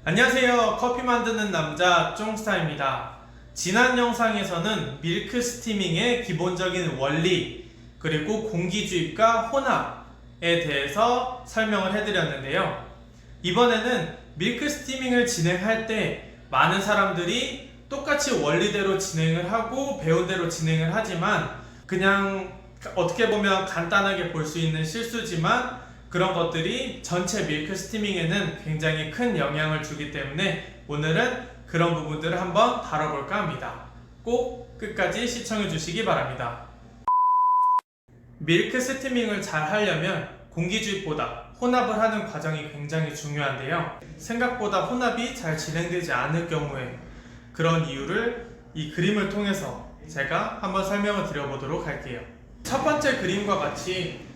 안녕하세요. 커피 만드는 남자 쫑스타입니다. 지난 영상에서는 밀크 스티밍의 기본적인 원리 그리고 공기 주입과 혼합에 대해서 설명을 해드렸는데요. 이번에는 밀크 스티밍을 진행할 때 많은 사람들이 똑같이 원리대로 진행을 하고 배운 대로 진행을 하지만 그냥 어떻게 보면 간단하게 볼 수 있는 실수지만 그런 것들이 전체 밀크 스티밍에는 굉장히 큰 영향을 주기 때문에 오늘은 그런 부분들을 한번 다뤄볼까 합니다. 꼭 끝까지 시청해 주시기 바랍니다. 밀크 스티밍을 잘 하려면 공기 주입보다 혼합을 하는 과정이 굉장히 중요한데요. 생각보다 혼합이 잘 진행되지 않을 경우에 그런 이유를 이 그림을 통해서 제가 한번 설명을 드려보도록 할게요. 첫 번째 그림과 같이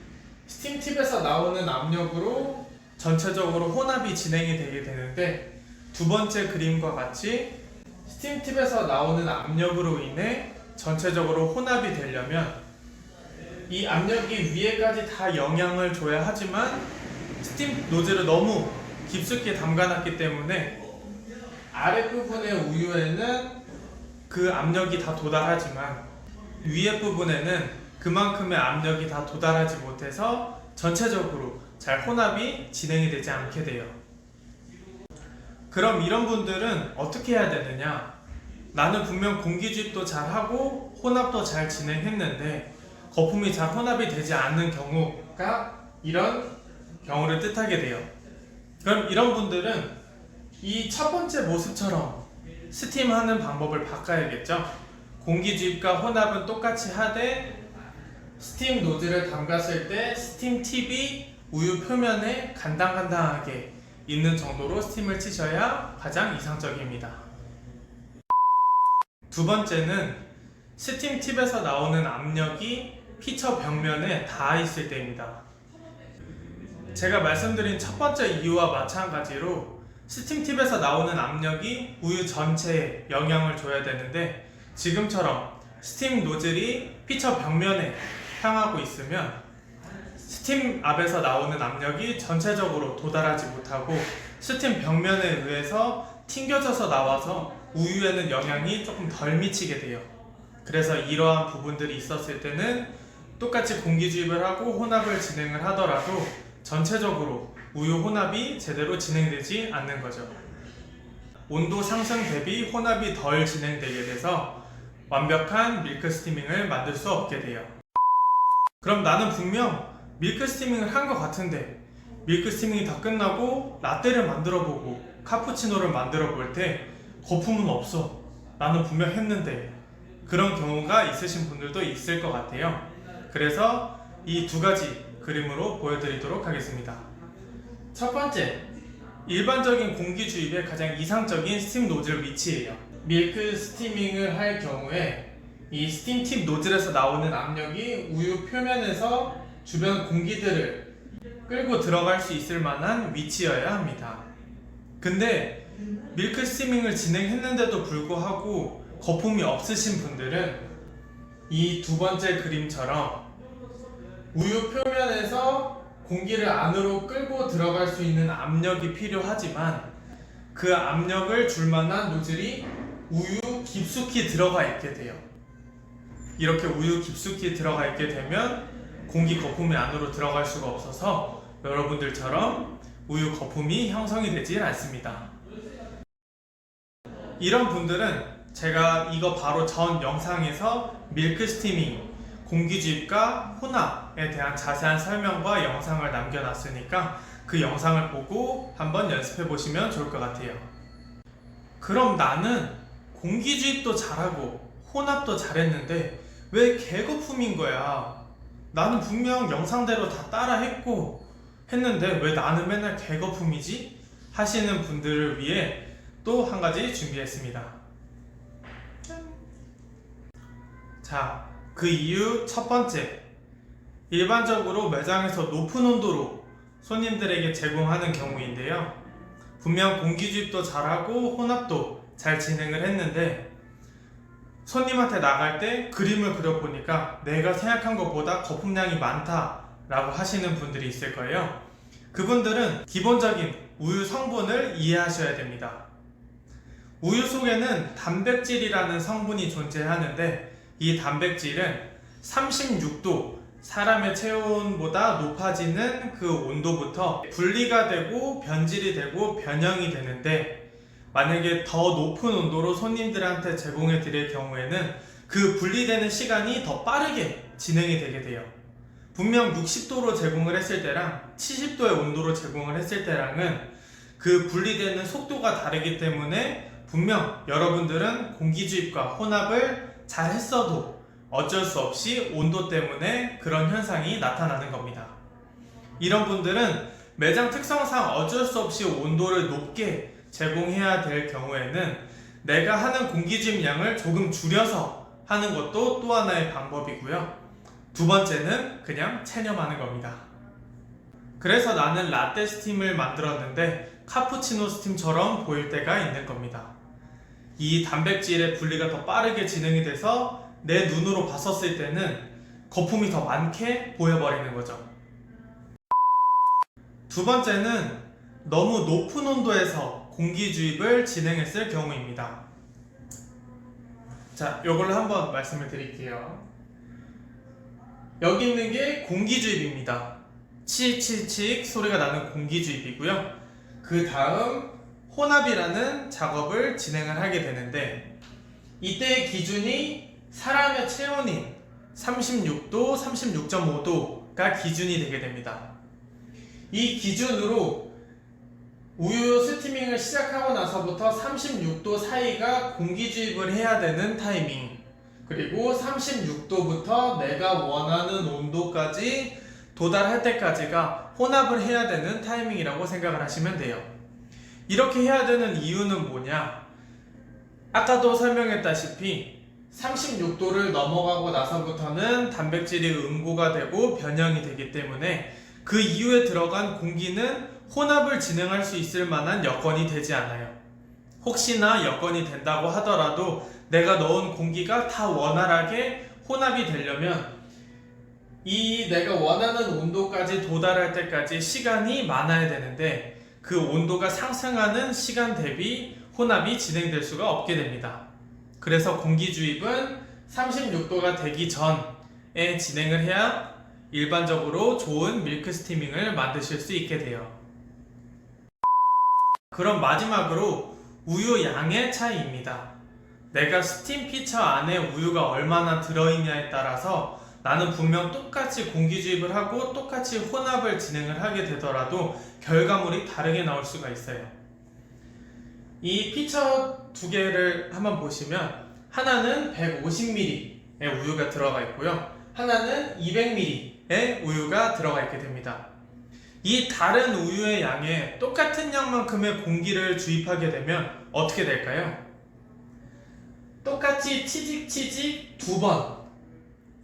스팀 팁에서 나오는 압력으로 전체적으로 혼합이 진행이 되게 되는데, 두 번째 그림과 같이 스팀 팁에서 나오는 압력으로 인해 전체적으로 혼합이 되려면 이 압력이 위에까지 다 영향을 줘야 하지만 스팀 노즐을 너무 깊숙이 담가놨기 때문에 아랫부분의 우유에는 그 압력이 다 도달하지만 위에 부분에는 그만큼의 압력이 다 도달하지 못해서 전체적으로 잘 혼합이 진행이 되지 않게 돼요. 그럼 이런 분들은 어떻게 해야 되느냐? 나는 분명 공기 주입도 잘하고 혼합도 잘 진행했는데 거품이 잘 혼합이 되지 않는 경우가 이런 경우를 뜻하게 돼요. 그럼 이런 분들은 이 첫 번째 모습처럼 스팀하는 방법을 바꿔야겠죠? 공기 주입과 혼합은 똑같이 하되 스팀 노즐을 담갔을 때 스팀 팁이 우유 표면에 간당간당하게 있는 정도로 스팀을 치셔야 가장 이상적입니다. 두 번째는 스팀 팁에서 나오는 압력이 피처 벽면에 닿아 있을 때입니다. 제가 말씀드린 첫 번째 이유와 마찬가지로 스팀 팁에서 나오는 압력이 우유 전체에 영향을 줘야 되는데 지금처럼 스팀 노즐이 피처 벽면에 향하고 있으면 스팀 압에서 나오는 압력이 전체적으로 도달하지 못하고 스팀 벽면에 의해서 튕겨져서 나와서 우유에는 영향이 조금 덜 미치게 돼요. 그래서 이러한 부분들이 있었을 때는 똑같이 공기 주입을 하고 혼합을 진행을 하더라도 전체적으로 우유 혼합이 제대로 진행되지 않는 거죠. 온도 상승 대비 혼합이 덜 진행되게 돼서 완벽한 밀크 스티밍을 만들 수 없게 돼요. 그럼 나는 분명 밀크 스티밍을 한 것 같은데 밀크 스티밍이 다 끝나고 라떼를 만들어 보고 카푸치노를 만들어 볼 때 거품은 없어. 나는 분명 했는데. 그런 경우가 있으신 분들도 있을 것 같아요. 그래서 이 두 가지 그림으로 보여드리도록 하겠습니다. 첫 번째, 일반적인 공기 주입의 가장 이상적인 스팀 노즐 위치예요. 밀크 스티밍을 할 경우에 이 스팀 팁 노즐에서 나오는 압력이 우유 표면에서 주변 공기들을 끌고 들어갈 수 있을 만한 위치여야 합니다. 근데 밀크 스티밍을 진행했는데도 불구하고 거품이 없으신 분들은 이 두 번째 그림처럼 우유 표면에서 공기를 안으로 끌고 들어갈 수 있는 압력이 필요하지만 그 압력을 줄 만한 노즐이 우유 깊숙이 들어가 있게 돼요. 이렇게 우유 깊숙이 들어가 있게 되면 공기 거품이 안으로 들어갈 수가 없어서 여러분들처럼 우유 거품이 형성이 되질 않습니다. 이런 분들은 제가 이거 바로 전 영상에서 밀크 스티밍, 공기 주입과 혼합에 대한 자세한 설명과 영상을 남겨놨으니까 그 영상을 보고 한번 연습해 보시면 좋을 것 같아요. 그럼 나는 공기 주입도 잘하고 혼합도 잘했는데 왜 개거품인 거야? 나는 분명 영상대로 다 따라 했는데 왜 나는 맨날 개거품이지? 하시는 분들을 위해 또 한 가지 준비했습니다. 자, 그 이유 첫 번째, 일반적으로 매장에서 높은 온도로 손님들에게 제공하는 경우인데요. 분명 공기 주입도 잘하고 혼합도 잘 진행을 했는데 손님한테 나갈 때 그림을 그려보니까 내가 생각한 것보다 거품량이 많다라고 하시는 분들이 있을 거예요. 그분들은 기본적인 우유 성분을 이해하셔야 됩니다. 우유 속에는 단백질이라는 성분이 존재하는데 이 단백질은 36도, 사람의 체온보다 높아지는 그 온도부터 분리가 되고 변질이 되고 변형이 되는데, 만약에 더 높은 온도로 손님들한테 제공해 드릴 경우에는 그 분리되는 시간이 더 빠르게 진행이 되게 돼요. 분명 60도로 제공을 했을 때랑 70도의 온도로 제공을 했을 때랑은 그 분리되는 속도가 다르기 때문에 분명 여러분들은 공기주입과 혼합을 잘 했어도 어쩔 수 없이 온도 때문에 그런 현상이 나타나는 겁니다. 이런 분들은 매장 특성상 어쩔 수 없이 온도를 높게 제공해야 될 경우에는 내가 하는 공기주입 양을 조금 줄여서 하는 것도 또 하나의 방법이고요. 두 번째는 그냥 체념하는 겁니다. 그래서 나는 라떼 스팀을 만들었는데 카푸치노 스팀처럼 보일 때가 있는 겁니다. 이 단백질의 분리가 더 빠르게 진행이 돼서 내 눈으로 봤었을 때는 거품이 더 많게 보여버리는 거죠. 두 번째는 너무 높은 온도에서 공기 주입을 진행했을 경우입니다. 자, 이걸로 한번 말씀을 드릴게요. 여기 있는 게 공기 주입입니다. 치익치익 소리가 나는 공기 주입이고요. 그 다음 혼합이라는 작업을 진행을 하게 되는데, 이때의 기준이 사람의 체온인 36도, 36.5도가 기준이 되게 됩니다. 이 기준으로 우유 스티밍을 시작하고 나서부터 36도 사이가 공기 주입을 해야 되는 타이밍, 그리고 36도부터 내가 원하는 온도까지 도달할 때까지가 혼합을 해야 되는 타이밍이라고 생각을 하시면 돼요. 이렇게 해야 되는 이유는 뭐냐? 아까도 설명했다시피 36도를 넘어가고 나서부터는 단백질이 응고가 되고 변형이 되기 때문에 그 이후에 들어간 공기는 혼합을 진행할 수 있을 만한 여건이 되지 않아요. 혹시나 여건이 된다고 하더라도 내가 넣은 공기가 다 원활하게 혼합이 되려면 이 내가 원하는 온도까지 도달할 때까지 시간이 많아야 되는데, 그 온도가 상승하는 시간 대비 혼합이 진행될 수가 없게 됩니다. 그래서 공기 주입은 36도가 되기 전에 진행을 해야 일반적으로 좋은 밀크 스티밍을 만드실 수 있게 돼요. 그럼 마지막으로 우유 양의 차이입니다. 내가 스팀 피처 안에 우유가 얼마나 들어있냐에 따라서 나는 분명 똑같이 공기 주입을 하고 똑같이 혼합을 진행을 하게 되더라도 결과물이 다르게 나올 수가 있어요. 이 피처 두 개를 한번 보시면 하나는 150ml의 우유가 들어가 있고요, 하나는 200ml의 우유가 들어가 있게 됩니다. 이 다른 우유의 양에 똑같은 양만큼의 공기를 주입하게 되면 어떻게 될까요? 똑같이 치직치직 두 번,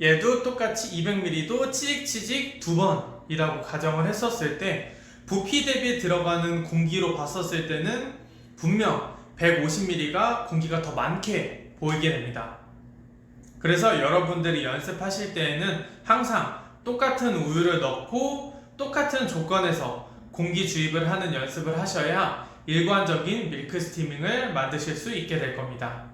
얘도 똑같이 200ml도 치직치직 두 번이라고 가정을 했었을 때 부피 대비 들어가는 공기로 봤었을 때는 분명 150ml가 공기가 더 많게 보이게 됩니다. 그래서 여러분들이 연습하실 때에는 항상 똑같은 우유를 넣고 똑같은 조건에서 공기 주입을 하는 연습을 하셔야 일관적인 밀크 스티밍을 만드실 수 있게 될 겁니다.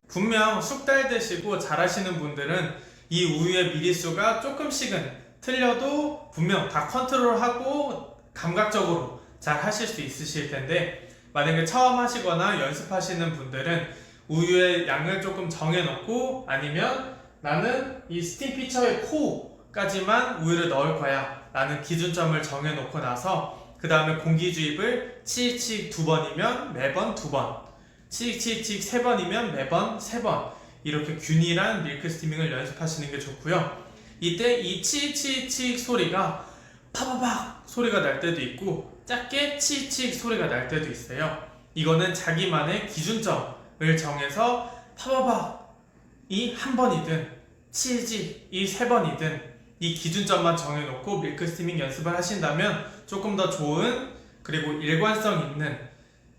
분명 숙달되시고 잘하시는 분들은 이 우유의 미리수가 조금씩은 틀려도 분명 다 컨트롤하고 감각적으로 잘 하실 수 있으실 텐데, 만약에 처음 하시거나 연습하시는 분들은 우유의 양을 조금 정해놓고, 아니면 나는 이 스팀 피처의 코까지만 우유를 넣을 거야 라는 기준점을 정해놓고 나서 그 다음에 공기 주입을 치익치익 두 번이면 매번 두 번, 치익치익 세 번이면 매번 세 번, 이렇게 균일한 밀크 스티밍을 연습하시는 게 좋고요. 이때 이 치익치익 소리가 파바박 소리가 날 때도 있고 작게 치익치익 소리가 날 때도 있어요. 이거는 자기만의 기준점을 정해서 파바박이 한 번이든 치익이 세 번이든 이 기준점만 정해놓고 밀크 스티밍 연습을 하신다면 조금 더 좋은 그리고 일관성 있는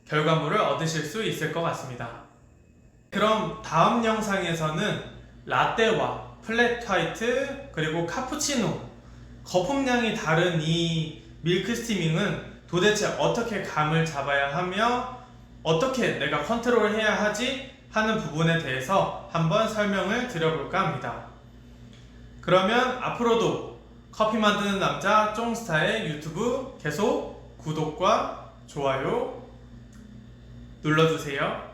결과물을 얻으실 수 있을 것 같습니다. 그럼 다음 영상에서는 라떼와 플랫 화이트 그리고 카푸치노, 거품량이 다른 이 밀크 스티밍은 도대체 어떻게 감을 잡아야 하며 어떻게 내가 컨트롤해야 하지 하는 부분에 대해서 한번 설명을 드려볼까 합니다. 그러면 앞으로도 커피 만드는 남자 쫑스타의 유튜브 계속 구독과 좋아요 눌러주세요.